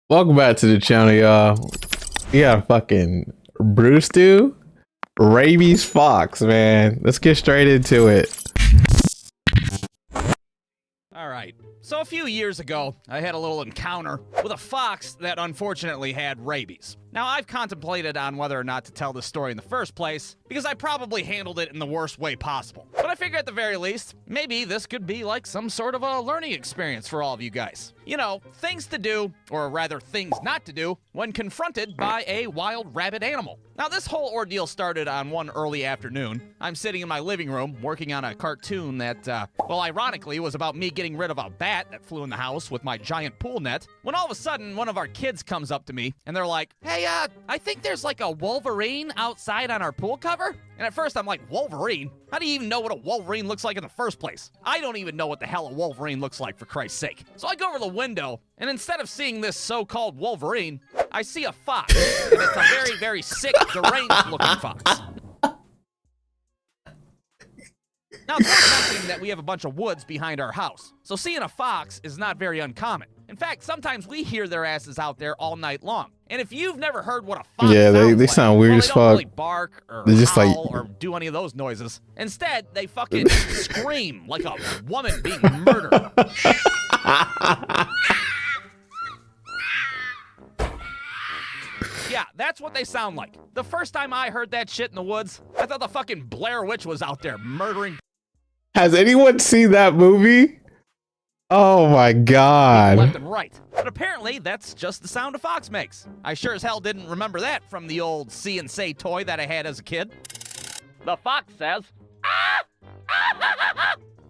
Welcome back to the channel, y'all. We got fucking Brewstew-Rabies Fox, man. Let's get straight into it. All right. So a few years ago, I had a little encounter with a fox that unfortunately had rabies. Now, I've contemplated on whether or not to tell this story in the first place, because I probably handled it in the worst way possible. But I figure at the very least, maybe this could be like some sort of a learning experience for all of you guys. You know, things to do, or rather things not to do, when confronted by a wild rabid animal. Now, this whole ordeal started on one early afternoon. I'm sitting in my living room working on a cartoon that, well, ironically, was about me getting rid of a bat that flew in the house with my giant pool net, when all of a sudden, one of our kids comes up to me, and they're like, "Hey, I think there's like a Wolverine outside on our pool cover." And at first I'm like, Wolverine? How do you even know what a Wolverine looks like in the first place? I don't even know what the hell a Wolverine looks like, for Christ's sake. So I go over the window, and instead of seeing this so-called Wolverine, I see a fox. And it's a very, very sick, deranged-looking fox. Now, it's worth mentioning that we have a bunch of woods behind our house, so seeing a fox is not very uncommon. In fact, sometimes we hear their asses out there all night long. And if you've never heard what a fox they sound weird as they fuck. don't really bark or They're just howl like or do any of those noises. Instead, they fucking scream like a woman being murdered. Yeah, that's what they sound like. The first time I heard that shit in the woods, I thought the fucking Blair Witch was out there murdering. Has anyone seen that movie? Oh my god. Left and right. But apparently, that's just the sound a fox makes. I sure as hell didn't remember that from the old See and Say toy that I had as a kid. The fox says, "Ah!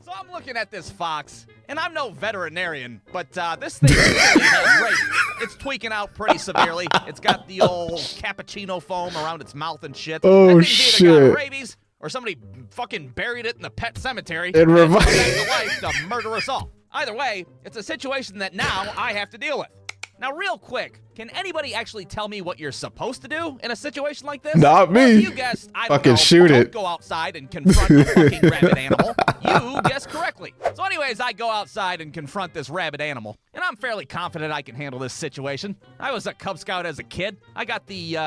So I'm looking at this fox, and I'm no veterinarian, but this thing really has rabies. It's tweaking out pretty severely. It's got the old cappuccino foam around its mouth and shit. Oh, that thing's shit. either got rabies, or somebody fucking buried it in the pet cemetery It and revi- brought it to life to murder us all. Either way, it's a situation that now I have to deal with. Now, real quick, can anybody actually tell me what you're supposed to do in a situation like this? Not me. Well, you guessed, I don't Fucking know, shoot don't it. go outside and confront a fucking rabid animal. You guessed correctly. So anyways, I go outside and confront this rabid animal, and I'm fairly confident I can handle this situation. I was a Cub Scout as a kid. I got the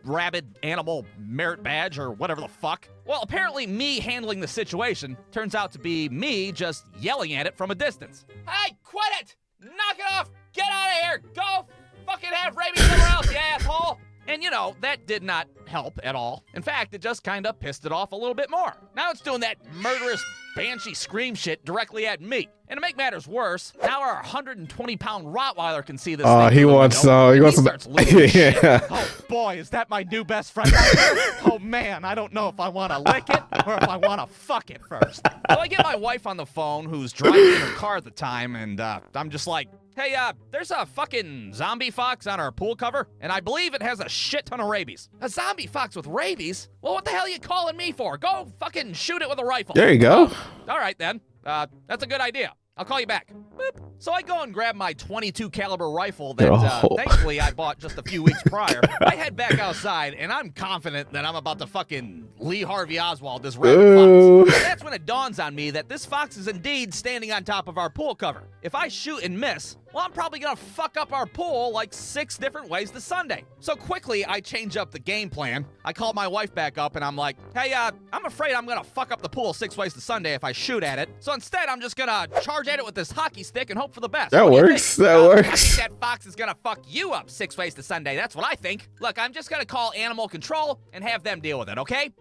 rabid animal merit badge or whatever the fuck. Well, apparently me handling the situation turns out to be me just yelling at it from a distance. "Hey, quit it! Knock it off! Get out of here! Go fucking have rabies somewhere else, you asshole!" And you know, that did not help at all. In fact, it just kind of pissed it off a little bit more. Now it's doing that murderous banshee scream shit directly at me. And to make matters worse, now our 120-pound Rottweiler can see this thing. he wants some. He wants some. starts losing shit. Yeah. Oh boy, is that my new best friend out there? Oh man, I don't know if I want to lick it or if I want to fuck it first. So I get my wife on the phone, who's driving in her car at the time, and I'm just like, "Hey, there's a fucking zombie fox on our pool cover, and I believe it has a shit ton of rabies." "A zombie fox with rabies? Well, what the hell are you calling me for? Go fucking shoot it with a rifle." There you go. All right, then. That's a good idea. I'll call you back. Boop. So I go and grab my .22 caliber rifle that thankfully I bought just a few weeks prior. I head back outside, and I'm confident that I'm about to fucking Lee Harvey Oswald this rabid fox. That's when it dawns on me that this fox is indeed standing on top of our pool cover. If I shoot and miss, well, I'm probably gonna fuck up our pool like 6 different ways this Sunday. So quickly, I change up the game plan. I call my wife back up, and I'm like, "Hey, I'm afraid I'm gonna fuck up the pool 6 ways to Sunday if I shoot at it. So instead, I'm just gonna charge at it with this hockey stick and hope for the best." That What do you works. think? That I works. think that fox is gonna fuck you up 6 ways to Sunday. That's what I think. Look, I'm just gonna call animal control and have them deal with it, okay?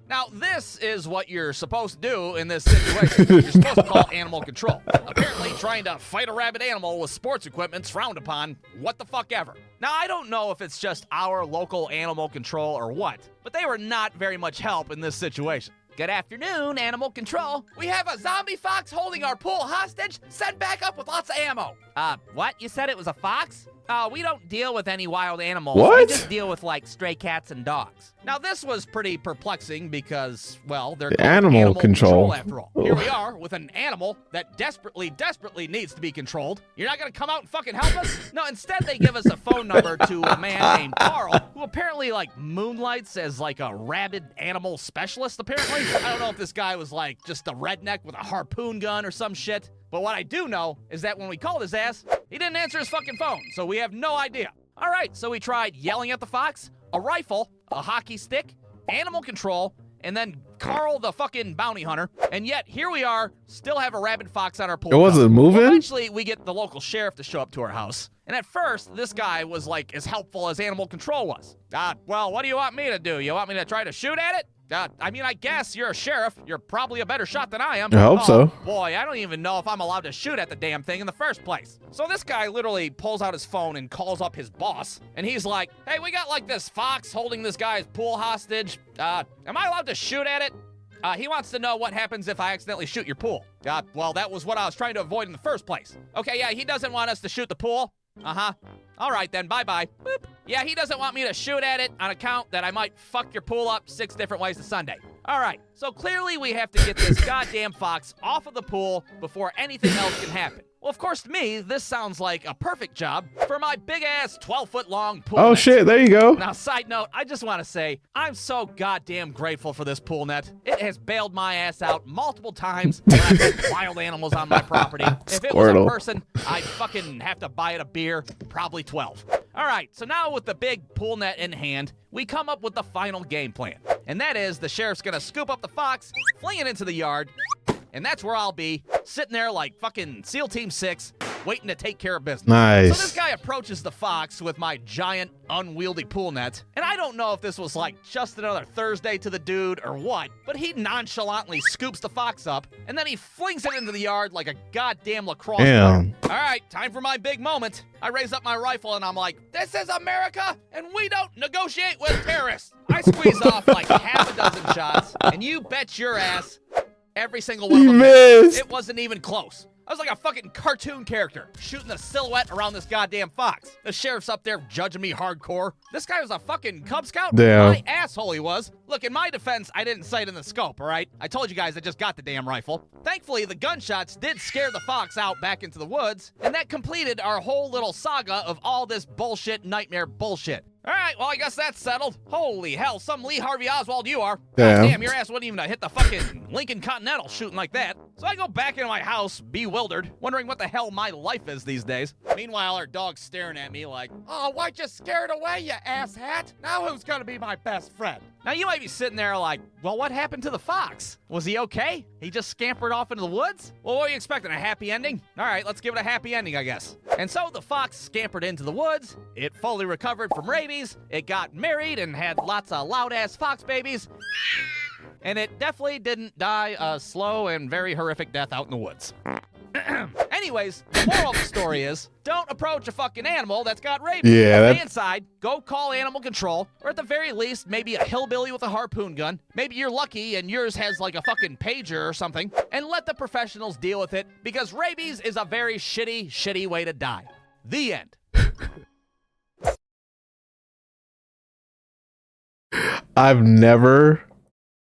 Now, this is what you're supposed to do in this situation. You're supposed to call animal control. Apparently, trying to fight a rabid animal with sports equipment's frowned upon. What the fuck ever. Now, I don't know if it's just our local animal control or what, but they were not very much help in this situation. "Good afternoon, animal control. We have a zombie fox holding our pool hostage. Send back up with lots of ammo." What? You said it was a fox? We don't deal with any wild animals. What? We just deal with, like, stray cats and dogs. Now, this was pretty perplexing because, well, they're called animal control. after all. Here we are with an animal that desperately needs to be controlled. You're not gonna come out and fucking help us? No, instead they give us a phone number to a man named Carl, who apparently, like, moonlights as, like, a rabid animal specialist, apparently. I don't know if this guy was, like, just a redneck with a harpoon gun or some shit. But what I do know is that when we called his ass, he didn't answer his fucking phone, so we have no idea. All right, so we tried yelling at the fox, a rifle, a hockey stick, animal control, and then Carl the fucking bounty hunter. And yet, here we are, still have a rabid fox on our pool. It wasn't moving? Well, eventually, we get the local sheriff to show up to our house. And at first, this guy was like as helpful as animal control was. Well, what do you want me to do? You want me to try to shoot at it? I mean, I guess you're a sheriff. You're probably a better shot than I am. I hope so. Boy, I don't even know if I'm allowed to shoot at the damn thing in the first place. So this guy literally pulls out his phone and calls up his boss. And he's like, hey, we got like this fox holding this guy's pool hostage. Am I allowed to shoot at it? He wants to know what happens if I accidentally shoot your pool. Well, that was what I was trying to avoid in the first place. Okay, yeah, he doesn't want us to shoot the pool. Uh-huh. All right, then. Bye-bye. Boop. Yeah, he doesn't want me to shoot at it on account that I might fuck your pool up 6 different ways to Sunday. All right, so clearly we have to get this goddamn fox off of the pool before anything else can happen. Well, of course, to me, this sounds like a perfect job for my big-ass 12-foot-long pool Oh, net. shit. There you go. Now, side note, I just want to say, I'm so goddamn grateful for this pool net. It has bailed my ass out multiple times when I've had wild animals on my property. If it was a Squirtle. person, I'd fucking have to buy it a beer, probably 12. All right, so now with the big pool net in hand, we come up with the final game plan. And that is the sheriff's gonna scoop up the fox, fling it into the yard, and that's where I'll be, sitting there like fucking SEAL Team 6, waiting to take care of business. Nice. So this guy approaches the fox with my giant, unwieldy pool net, and I don't know if this was like just another Thursday to the dude or what, but he nonchalantly scoops the fox up, and then he flings it into the yard like a goddamn lacrosse Damn. player. All right, time for my big moment. I raise up my rifle, and I'm like, this is America, and we don't negotiate with terrorists. I squeeze off like half a dozen shots, and you bet your ass every single one of You them missed. It wasn't even close. I was like a fucking cartoon character, shooting a silhouette around this goddamn fox. The sheriff's up there judging me hardcore. This guy was a fucking Cub Scout? Damn. My asshole he was. Look, in my defense, I didn't sight in the scope, all right? I told you guys I just got the damn rifle. Thankfully, the gunshots did scare the fox out back into the woods, and that completed our whole little saga of all this bullshit nightmare bullshit. All right, well, I guess that's settled. Holy hell, some Lee Harvey Oswald you are. Damn. Damn, your ass wouldn't even hit the fucking Lincoln Continental shooting like that. So I go back into my house, bewildered, wondering what the hell my life is these days. Meanwhile, our dog's staring at me like, oh, why'd you scare it away, you asshat? Now who's gonna be my best friend? Now you might be sitting there like, well, what happened to the fox? Was he okay? He just scampered off into the woods? Well, what are you expecting, a happy ending? All right, let's give it a happy ending, I guess. And so the fox scampered into the woods, it fully recovered from rabies, it got married and had lots of loud-ass fox babies, and it definitely didn't die a slow and very horrific death out in the woods. Anyways, the moral of the story is, don't approach a fucking animal that's got rabies. Yeah, Stay inside, go call animal control, or at the very least, maybe a hillbilly with a harpoon gun. Maybe you're lucky and yours has like a fucking pager or something, and let the professionals deal with it, because rabies is a very shitty, shitty way to die. The end. I've never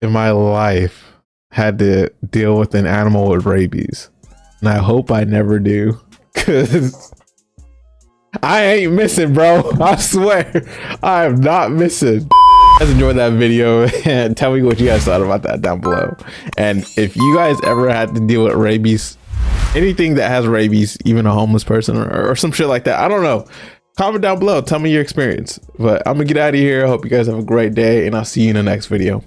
in my life had to deal with an animal with rabies. And I hope I never do. Cause I ain't missing, bro. I swear. I am not missing. You guys enjoyed that video and tell me what you guys thought about that down below. And if you guys ever had to deal with rabies, anything that has rabies, even a homeless person or some shit like that, I don't know. Comment down below. Tell me your experience. But I'm gonna get out of here. I hope you guys have a great day and I'll see you in the next video.